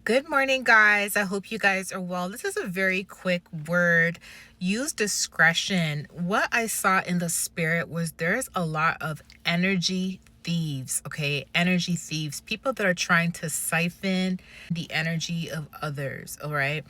Good morning, guys. I hope you guys are well. This is a very quick word. Use discretion. What I saw in the spirit was there's a lot of energy thieves, okay? Energy thieves, people that are trying to siphon the energy of others, all right?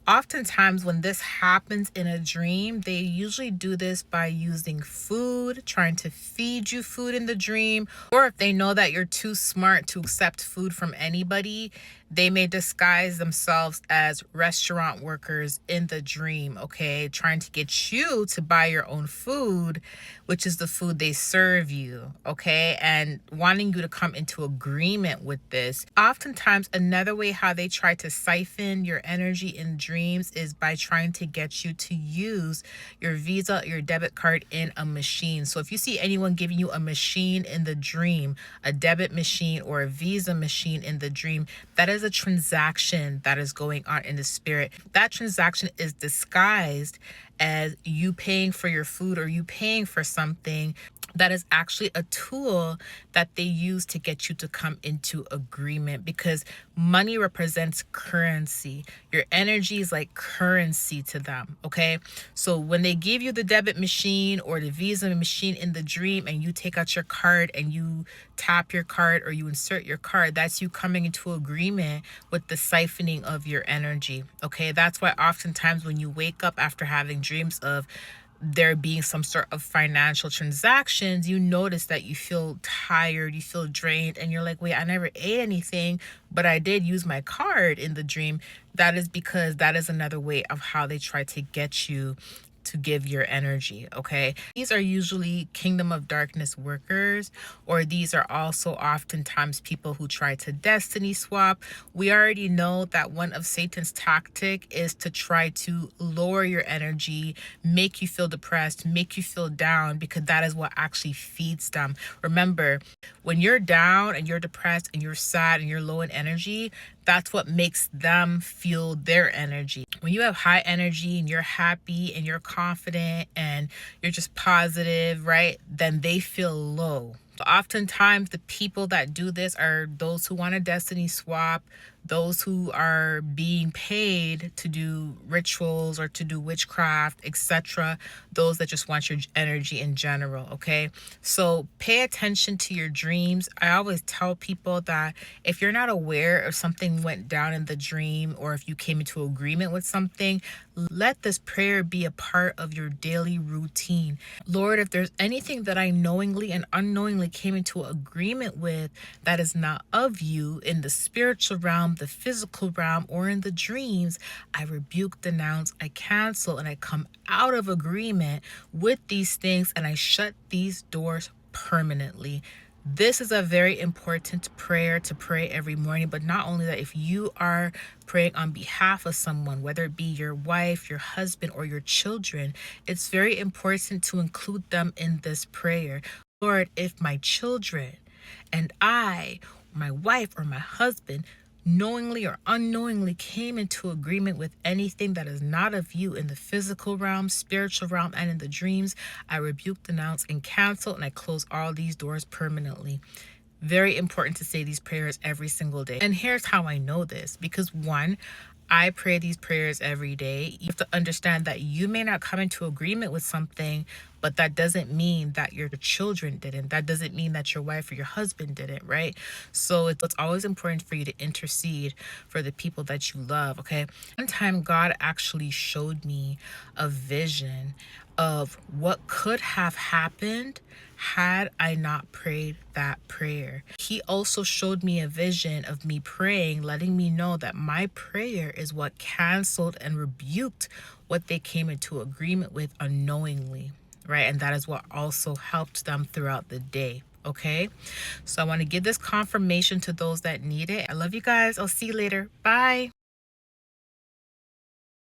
Oftentimes, when this happens in a dream, they usually do this by using food, trying to feed you food in the dream, or if they know that you're too smart to accept food from anybody, they may disguise themselves as restaurant workers in the dream, okay? Trying to get you to buy your own food, which is the food they serve you, okay? And wanting you to come into agreement with this. Oftentimes, another way how they try to siphon your energy in dreams is by trying to get you to use your Visa, your debit card in a machine. So if you see anyone giving you a machine in the dream, a debit machine or a Visa machine in the dream, that is a transaction that is going on in the spirit. That transaction is disguised as you paying for your food or you paying for something. That is actually a tool that they use to get you to come into agreement, because money represents currency. Your energy is like currency to them, okay? So when they give you the debit machine or the Visa machine in the dream and you take out your card and you tap your card or you insert your card, that's you coming into agreement with the siphoning of your energy, okay? That's why oftentimes when you wake up after having dreams of there being some sort of financial transactions, you notice that you feel tired, you feel drained, and you're like, wait, I never ate anything, but I did use my card in the dream. That is because that is another way of how they try to get you to give your energy, okay? These are usually kingdom of darkness workers, or these are also oftentimes people who try to destiny swap. We already know that one of Satan's tactic is to try to lower your energy, make you feel depressed, make you feel down, because that is what actually feeds them. Remember, when you're down and you're depressed and you're sad and you're low in energy, that's what makes them feel their energy. When you have high energy and you're happy and you're confident and you're just positive, right? Then they feel low. So oftentimes the people that do this are those who want a destiny swap, those who are being paid to do rituals or to do witchcraft, etc. Those that just want your energy in general, okay? So pay attention to your dreams. I always tell people that if you're not aware of something went down in the dream, or if you came into agreement with something, let this prayer be a part of your daily routine. Lord, if there's anything that I knowingly and unknowingly came into agreement with that is not of you in the spiritual realm, the physical realm, or in the dreams, I rebuke, denounce, I cancel, and I come out of agreement with these things, and I shut these doors permanently. This is a very important prayer to pray every morning, but not only that, if you are praying on behalf of someone, whether it be your wife, your husband, or your children, it's very important to include them in this prayer. Lord, if my children and I, my wife, or my husband knowingly or unknowingly came into agreement with anything that is not of you in the physical realm, spiritual realm, and in the dreams, I rebuke, denounce, and cancel, and I close all these doors permanently. Very important to say these prayers every single day. And here's how I know this, because one, I pray these prayers every day. You have to understand that you may not come into agreement with something, but that doesn't mean that your children didn't. That doesn't mean that your wife or your husband didn't, right? So it's always important for you to intercede for the people that you love, okay? One time, God actually showed me a vision of what could have happened had I not prayed that prayer. He also showed me a vision of me praying, letting me know that my prayer is what canceled and rebuked what they came into agreement with unknowingly, right? And that is what also helped them throughout the day. Okay, so I want to give this confirmation to those that need it. I love you guys. I'll see you later. Bye.